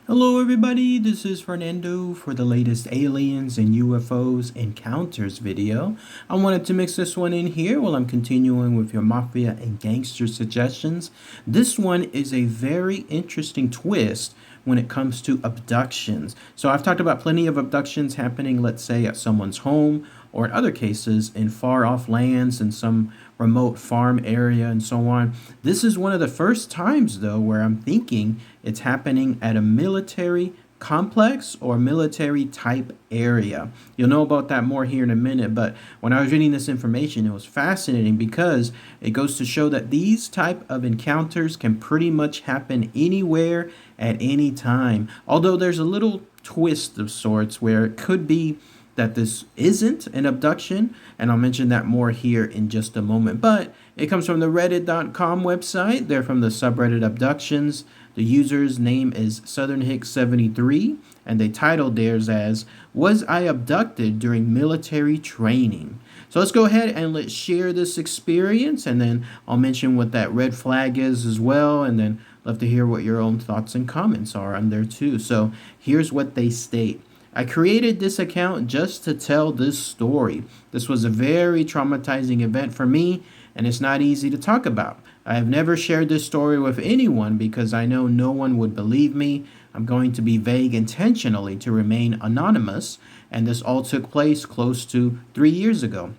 Hello, everybody. This is Fernando for the latest aliens and UFOs encounters video. I wanted to mix this one in here while I'm continuing with your mafia and gangster suggestions. This one is a very interesting twist when it comes to abductions. So I've talked about plenty of abductions happening, let's say, at someone's home, or in other cases in far off lands in some remote farm area and so on. This is one of the first times, though, where I'm thinking it's happening at a military complex or military type area. You'll know about that more here in a minute, but when I was reading this information, it was fascinating because it goes to show that these type of encounters can pretty much happen anywhere at any time. Although there's a little twist of sorts where it could be that this isn't an abduction, and I'll mention that more here in just a moment. But it comes from the reddit.com website. They're from the subreddit abductions. The user's name is southernhick73, and they titled theirs as, "Was I abducted during military training?" So let's go ahead and let's share this experience, and then I'll mention what that red flag is as well, and then love to hear what your own thoughts and comments are on there too. So here's what they state. I created this account just to tell this story. This was a very traumatizing event for me, and it's not easy to talk about. I have never shared this story with anyone because I know no one would believe me. I'm going to be vague intentionally to remain anonymous, and this all took place close to 3 years ago.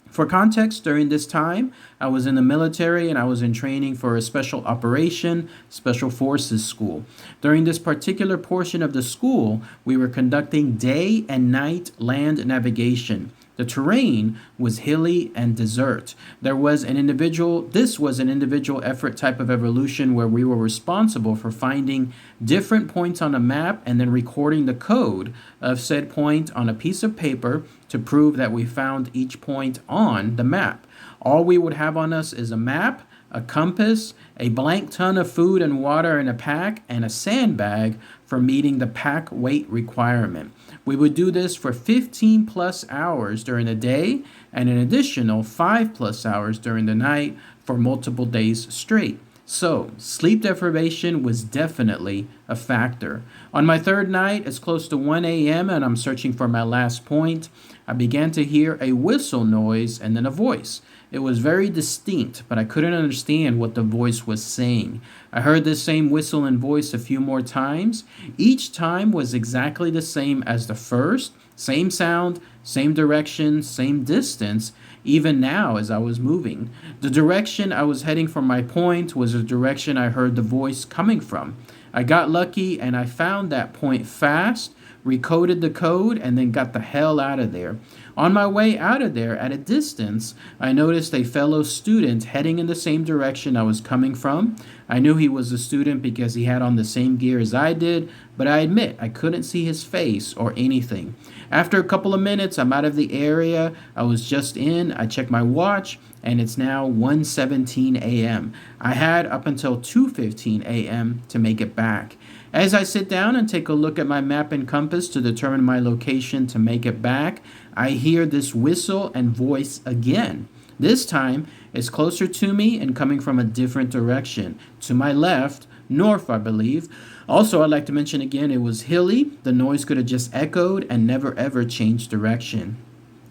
For context, during this time, I was in the military and I was in training for a special operation, special forces school. During this particular portion of the school, we were conducting day and night land navigation. The terrain was hilly and desert. This was an individual effort type of evolution where we were responsible for finding different points on a map and then recording the code of said point on a piece of paper to prove that we found each point on the map. All we would have on us is a map, a compass, a blank ton of food and water in a pack, and a sandbag for meeting the pack weight requirement. We would do this for 15 plus hours during the day and an additional 5 plus hours during the night for multiple days straight. So, sleep deprivation was definitely a factor. On my third night, it's close to 1 a.m., and I'm searching for my last point. I began to hear a whistle noise and then a voice. It was very distinct, but I couldn't understand what the voice was saying. I heard this same whistle and voice a few more times. Each time was exactly the same as the first, same sound, same direction, same distance, even now as I was moving. The direction I was heading for my point was the direction I heard the voice coming from. I got lucky and I found that point fast, recoded the code, and then got the hell out of there. On my way out of there, at a distance, I noticed a fellow student heading in the same direction I was coming from. I knew he was a student because he had on the same gear as I did, but I admit I couldn't see his face or anything. After a couple of minutes, I'm out of the area I was just in. I check my watch, and it's now 1:17 a.m. I had up until 2:15 a.m. to make it back. As I sit down and take a look at my map and compass to determine my location to make it back, I hear this whistle and voice again. This time, it's closer to me and coming from a different direction. To my left, north, I believe. Also, I'd like to mention again, it was hilly. The noise could have just echoed and never ever changed direction.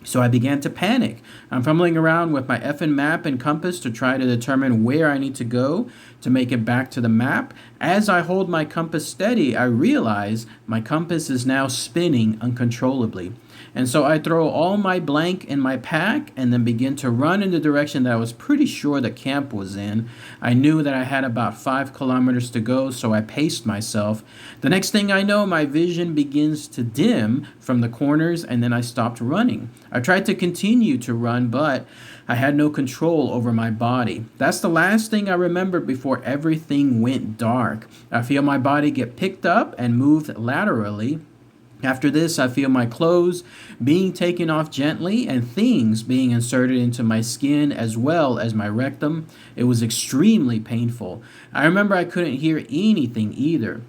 So I began to panic. I'm fumbling around with my effing map and compass to try to determine where I need to go to make it back to the map. As I hold my compass steady, I realize my compass is now spinning uncontrollably. And so I throw all my blank in my pack and then begin to run in the direction that I was pretty sure the camp was in. I knew that I had about 5 kilometers to go, so I paced myself. The next thing I know, my vision begins to dim from the corners, and then I stopped running. I tried to continue to run, but I had no control over my body. That's the last thing I remember before everything went dark. I feel my body get picked up and moved laterally. After this, I feel my clothes being taken off gently and things being inserted into my skin as well as my rectum. It was extremely painful. I remember I couldn't hear anything either.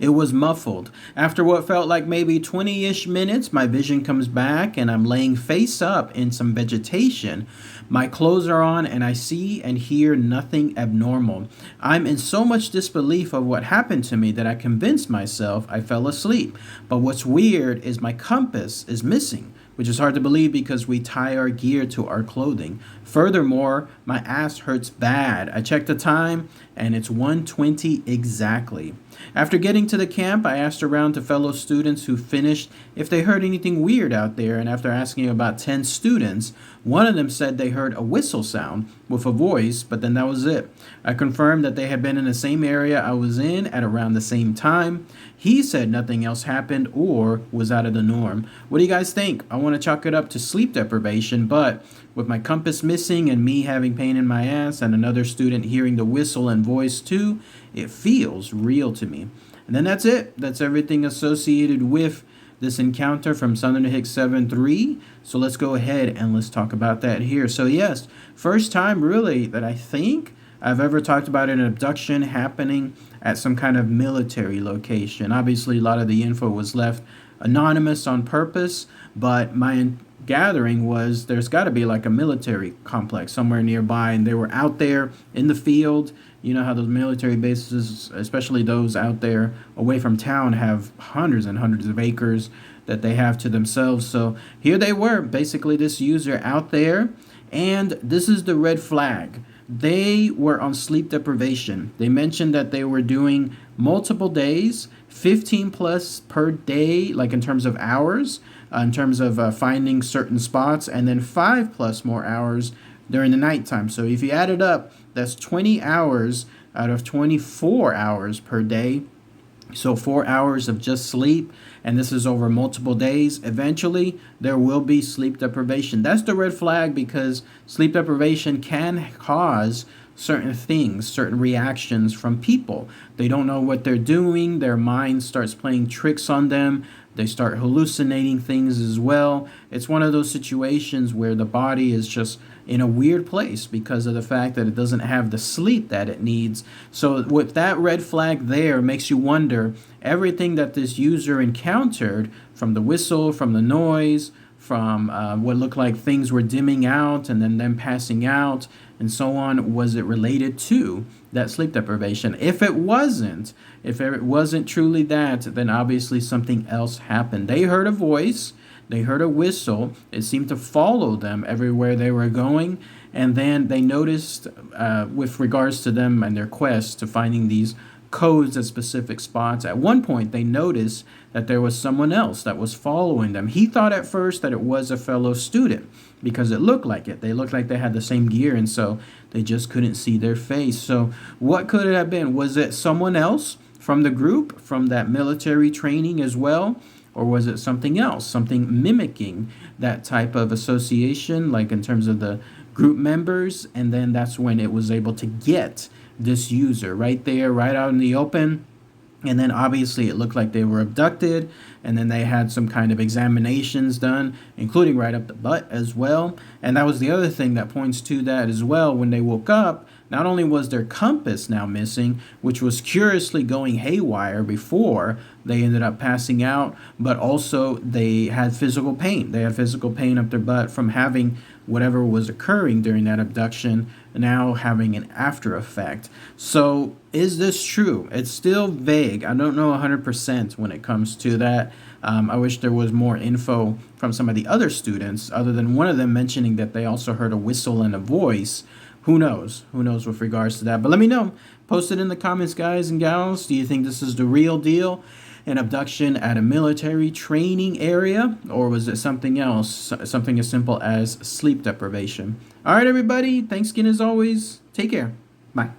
It was muffled. After what felt like maybe 20-ish minutes, my vision comes back and I'm laying face up in some vegetation. My clothes are on and I see and hear nothing abnormal. I'm in so much disbelief of what happened to me that I convinced myself I fell asleep. But what's weird is my compass is missing, which is hard to believe because we tie our gear to our clothing. Furthermore, my ass hurts bad. I checked the time and it's 1:20 exactly. After getting to the camp, I asked around to fellow students who finished if they heard anything weird out there, and after asking about 10 students, one of them said they heard a whistle sound with a voice, but then that was it. I confirmed that they had been in the same area I was in at around the same time. He said nothing else happened or was out of the norm. What do you guys think? I want to chalk it up to sleep deprivation, but with my compass missing and me having pain in my ass and another student hearing the whistle and voice too, it feels real to me. And then that's it. That's everything associated with this encounter from Southern Hicks 7-3. So let's go ahead and let's talk about that here. So yes, first time really that I think I've ever talked about an abduction happening at some kind of military location. Obviously, a lot of the info was left anonymous on purpose, but my gathering was there's got to be like a military complex somewhere nearby, and they were out there in the field. You know how those military bases, especially those out there away from town, have hundreds and hundreds of acres that they have to themselves. So here they were, basically this user out there, and this is the red flag. They were on sleep deprivation. They mentioned that they were doing multiple days, 15 plus per day, like in terms of hours, in terms of finding certain spots, and then 5 plus more hours during the nighttime. So if you add it up, that's 20 hours out of 24 hours per day. So 4 hours of just sleep, and this is over multiple days. Eventually, there will be sleep deprivation. That's the red flag, because sleep deprivation can cause certain things, certain reactions from people. They don't know what they're doing. Their mind starts playing tricks on them. They start hallucinating things as well. It's one of those situations where the body is just in a weird place because of the fact that it doesn't have the sleep that it needs. So with that red flag there, makes you wonder everything that this user encountered, from the whistle, from the noise, from what looked like things were dimming out and then them passing out and so on, was it related to that sleep deprivation? If it wasn't truly that, then obviously something else happened. They heard a voice, they heard a whistle, it seemed to follow them everywhere they were going, and then they noticed with regards to them and their quest to finding these codes at specific spots, at one point they noticed that there was someone else that was following them. He thought at first that it was a fellow student because it looked like it. They looked like they had the same gear, and so they just couldn't see their face. So what could it have been? Was it someone else from the group, from that military training as well? Or was it something else, something mimicking that type of association, like in terms of the group members? And then that's when it was able to get this user right there, right out in the open. And then obviously it looked like they were abducted, and then they had some kind of examinations done, including right up the butt as well. And that was the other thing that points to that as well. When they woke up, not only was their compass now missing, which was curiously going haywire before they ended up passing out, but also they had physical pain. They had physical pain up their butt from having whatever was occurring during that abduction now having an after effect. So is this true? It's still vague. I don't know 100% when it comes to that. I wish there was more info from some of the other students, other than one of them mentioning that they also heard a whistle and a voice. Who knows? Who knows with regards to that? But let me know. Post it in the comments, guys and gals. Do you think this is the real deal? An abduction at a military training area? Or was it something else? Something as simple as sleep deprivation? All right, everybody. Thanks again as always. Take care. Bye.